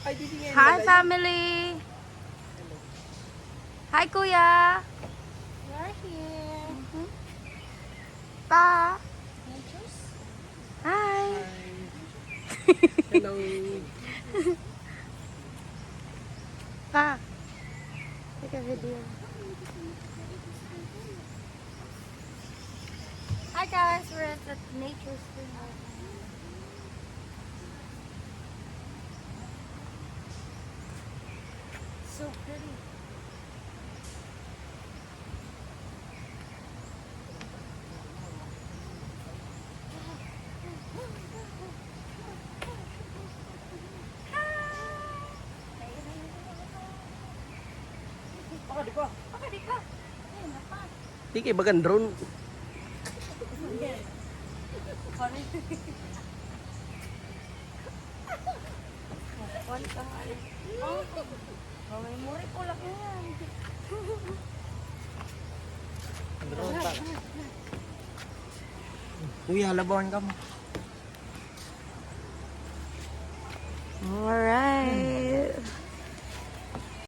Hi, family. Hi, Kuya. We're here. Pa. Hi. Hello. Pa. Take a video. Hi, guys. We're at the nature spring right now. So pretty. Di kay bagan drone. Oh, may muri ko lang yan. Drone pa. Kuya, labawan ka mo. Alright.